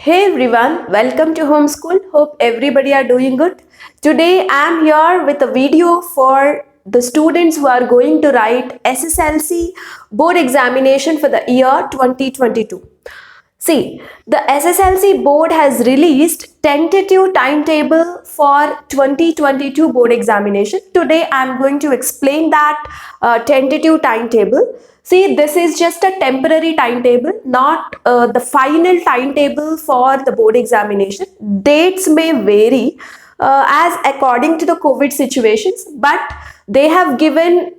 Hey everyone, welcome to Homeschool. Hope everybody are doing good. Today I am here with a video for the students who are going to write SSLC board examination for the year 2022. See, the SSLC board has released tentative timetable for 2022 board examination. Today I am going to explain that tentative timetable. See, this is just a temporary timetable, not the final timetable for the board examination. Dates may vary as according to the COVID situations, but they have given,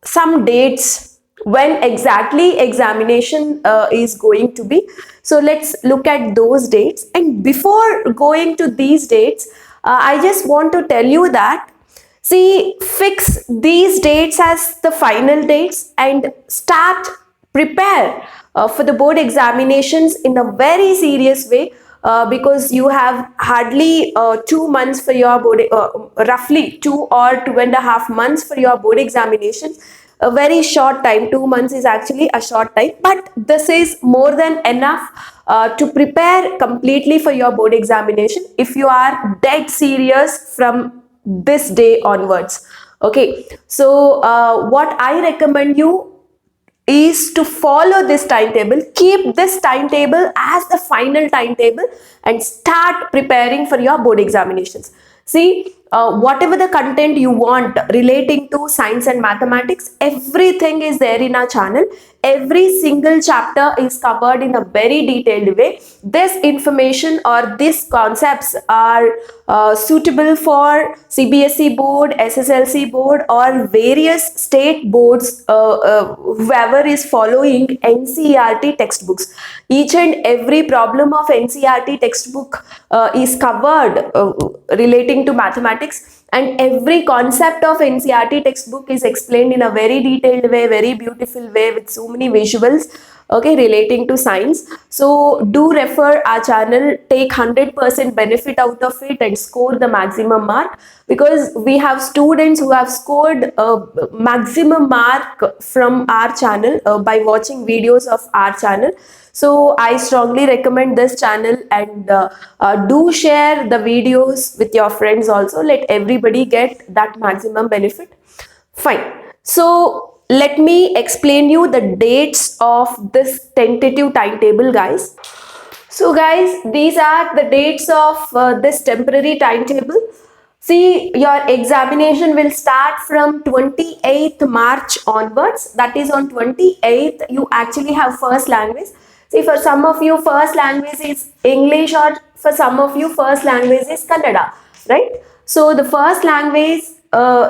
some dates when exactly examination is going to be. So let's look at those dates. And before going to these dates, I just want to tell you that see, fix these dates as the final dates and start prepare for the board examinations in a very serious way, because you have hardly 2 months for your board, roughly 2 or 2.5 months for your board examinations. A very short time. 2 months is actually a short time, but this is more than enough to prepare completely for your board examination if you are dead serious from this day onwards. Okay, so what I recommend you is to follow this timetable. Keep this timetable as the final timetable and start preparing for your board examinations. See, whatever the content you want relating to science and mathematics, everything is there in our channel. Every single chapter is covered in a very detailed way. This information or these concepts are suitable for CBSE board, SSLC board, or various state boards, whoever is following NCERT textbooks. Each and every problem of NCERT textbook is covered relating to mathematics, and every concept of NCERT textbook is explained in a very detailed way, very beautiful way with so many visuals, okay, relating to science. So do refer our channel, take 100% benefit out of it and score the maximum mark, because we have students who have scored maximum mark from our channel by watching videos of our channel. So I strongly recommend this channel, and do share the videos with your friends also. Let everybody get that maximum benefit. Fine. So let me explain you the dates of this tentative timetable, guys. So guys, these are the dates of this temporary timetable. See, your examination will start from 28th March onwards. That is, on 28th, you actually have first language. See, for some of you, first language is English, or for some of you, first language is Kannada, right? So the first language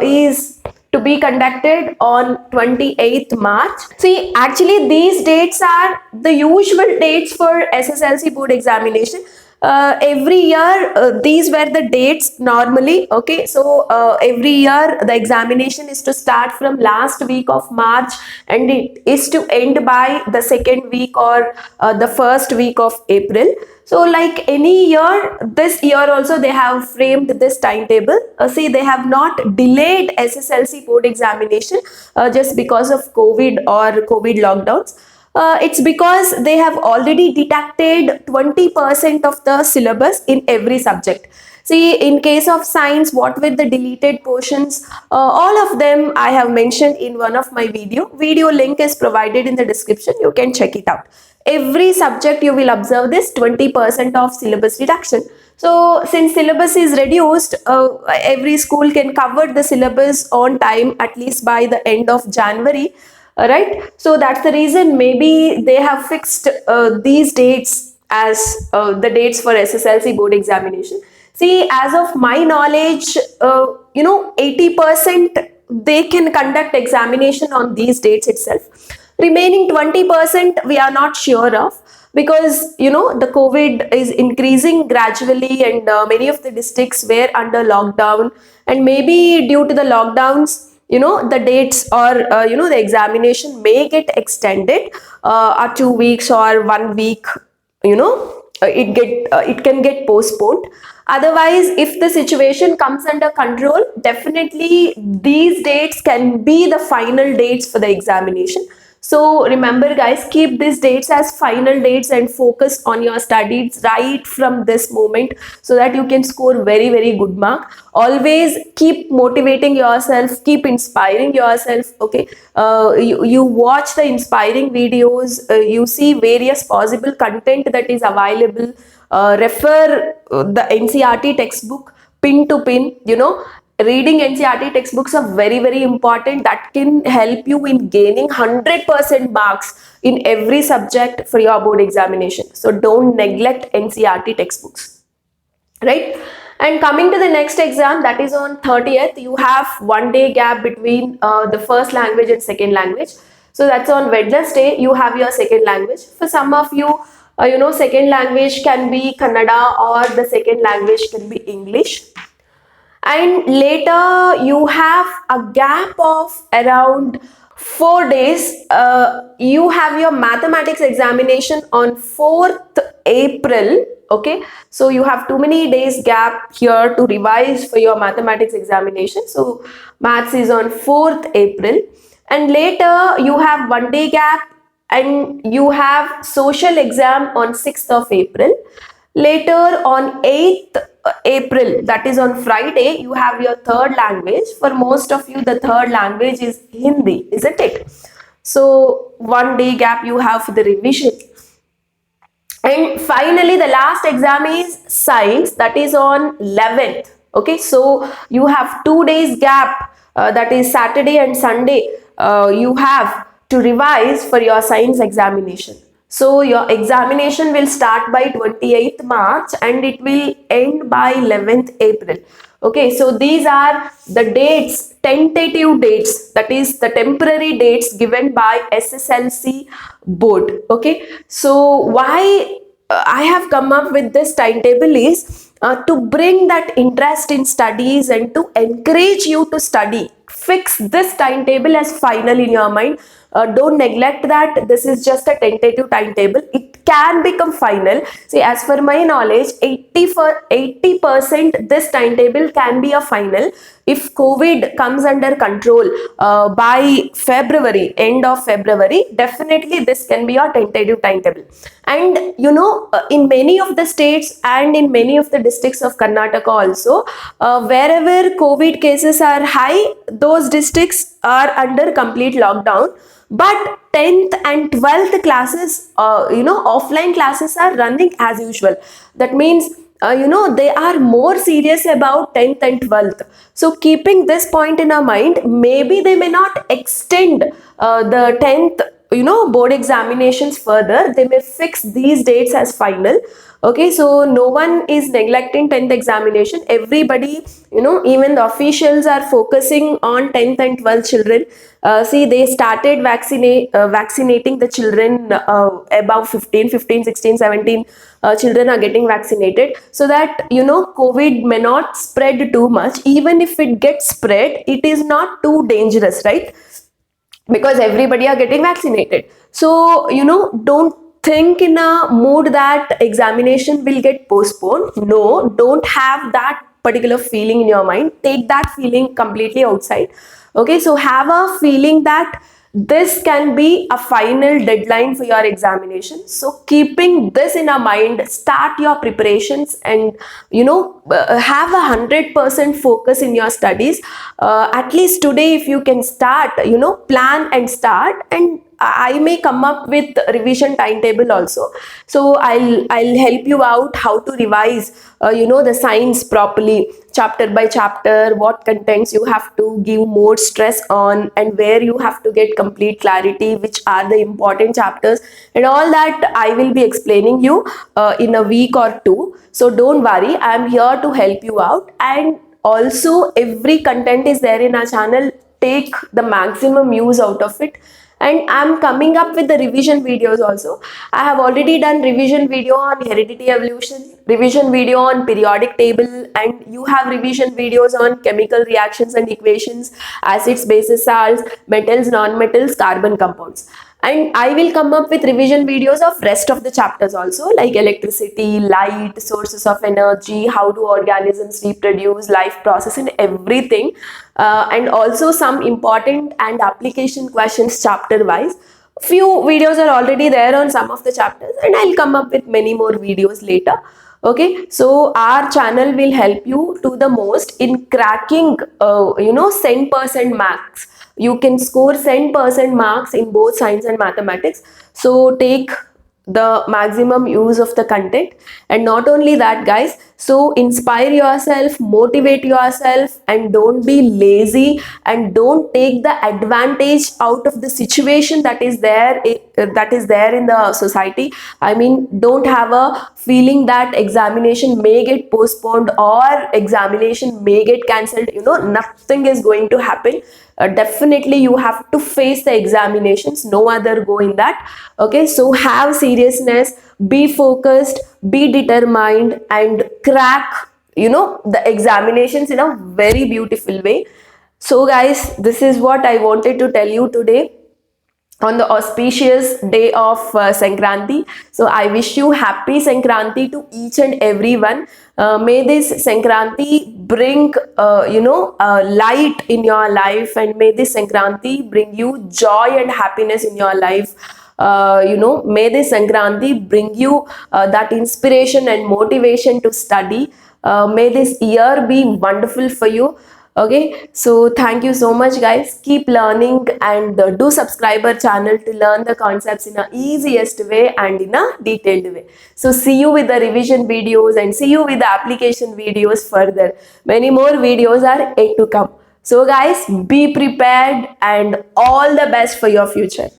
is to be conducted on 28th March. See, actually these dates are the usual dates for SSLC board examination. Every year these were the dates normally. Okay, so every year the examination is to start from last week of March and it is to end by the second week or the first week of April. So like any year, this year also they have framed this timetable. See, they have not delayed SSLC board examination just because of COVID or COVID lockdowns. It's because they have already detected 20% of the syllabus in every subject. See, in case of science, what with the deleted portions, all of them I have mentioned in one of my video link is provided in the description. You can check it out. Every subject you will observe this 20% of syllabus reduction. So since syllabus is reduced, every school can cover the syllabus on time, at least by the end of January. Right, so that's the reason maybe they have fixed these dates as the dates for SSLC board examination. See, as of my knowledge, 80% they can conduct examination on these dates itself. Remaining 20% we are not sure of, because the COVID is increasing gradually, and many of the districts were under lockdown, and maybe due to the lockdowns, the dates or the examination may get extended 2 weeks or 1 week. It can get postponed. Otherwise, if the situation comes under control, definitely these dates can be the final dates for the examination. So remember guys, keep these dates as final dates and focus on your studies right from this moment so that you can score very good mark. Always keep motivating yourself, keep inspiring yourself. Okay, you watch the inspiring videos, you see various possible content that is available, refer the NCERT textbook pin to pin. Reading NCERT textbooks are very important. That can help you in gaining 100% marks in every subject for your board examination. So don't neglect NCERT textbooks, right? And coming to the next exam, that is on 30th, you have 1 day gap between the first language and second language. So that's on Wednesday, you have your second language. For some of you, second language can be Kannada or the second language can be English. And later you have a gap of around 4 days. You have your mathematics examination on 4th April. Okay, so you have too many days gap here to revise for your mathematics examination. So maths is on 4th April, and later you have 1 day gap and you have social exam on 6th of April. Later on 8th April, that is on Friday, you have your third language. For most of you, the third language is Hindi, isn't it? So 1 day gap you have for the revision. And finally, the last exam is science, that is on 11th. Okay, so you have 2 days gap, that is Saturday and Sunday. You have to revise for your science examination. So your examination will start by 28th March and it will end by 11th April. Okay, so these are the dates, tentative dates, that is the temporary dates given by SSLC board. Okay, so why I have come up with this timetable is to bring that interest in studies and to encourage you to study. Fix this timetable as final in your mind. Don't neglect that this is just a tentative timetable. It can become final. See, as for my knowledge, 80% this timetable can be a final if COVID comes under control by February, end of February. Definitely this can be a tentative timetable. And in many of the states and in many of the districts of Karnataka also, wherever COVID cases are high, those districts are under complete lockdown. But 10th and 12th classes, offline classes are running as usual. That means, they are more serious about 10th and 12th. So keeping this point in our mind, maybe they may not extend the 10th, board examinations further. They may fix these dates as final. Okay, so no one is neglecting 10th examination. Everybody, even the officials are focusing on 10th and 12th children. See, they started vaccinating the children above 15, 16, 17 children are getting vaccinated so that, COVID may not spread too much. Even if it gets spread, it is not too dangerous, right? Because everybody are getting vaccinated. So, don't think in a mood that examination will get postponed. No, don't have that particular feeling in your mind. Take that feeling completely outside. Okay, so have a feeling that this can be a final deadline for your examination. So keeping this in our mind, start your preparations and have 100% focus in your studies. At least today, if you can start, plan and start, and I may come up with revision timetable also. So I'll help you out how to revise the science properly, chapter by chapter, what contents you have to give more stress on and where you have to get complete clarity, which are the important chapters, and all that I will be explaining you in a week or two. So don't worry, I am here to help you out. And also every content is there in our channel. Take the maximum use out of it. And I'm coming up with the revision videos also. I have already done revision video on heredity evolution, revision video on periodic table, and you have revision videos on chemical reactions and equations, acids, bases, salts, metals, non-metals, carbon compounds. And I will come up with revision videos of rest of the chapters also, like electricity, light, sources of energy, how do organisms reproduce, life process, and everything. And also some important and application questions chapter wise. Few videos are already there on some of the chapters, and I'll come up with many more videos later. Okay, so our channel will help you to the most in cracking 100% marks. You can score 100% marks in both science and mathematics. So take the maximum use of the content. And not only that, guys, so inspire yourself, motivate yourself, and don't be lazy, and don't take the advantage out of the situation that is there in the society. I mean, don't have a feeling that examination may get postponed or examination may get cancelled. Nothing is going to happen. Definitely you have to face the examinations, no other go in that. Okay, so have seriousness, be focused, be determined, and crack the examinations in a very beautiful way. So guys, this is what I wanted to tell you today on the auspicious day of Sankranti. So I wish you happy Sankranti to each and everyone. May this Sankranti bring light in your life, and may this Sankranti bring you joy and happiness in your life. May this Sankranti bring you that inspiration and motivation to study. May this year be wonderful for you. Okay, so thank you so much, guys. Keep learning, and do subscribe our channel to learn the concepts in a easiest way and in a detailed way. So see you with the revision videos, and see you with the application videos further. Many more videos are yet to come. So guys, be prepared, and all the best for your future.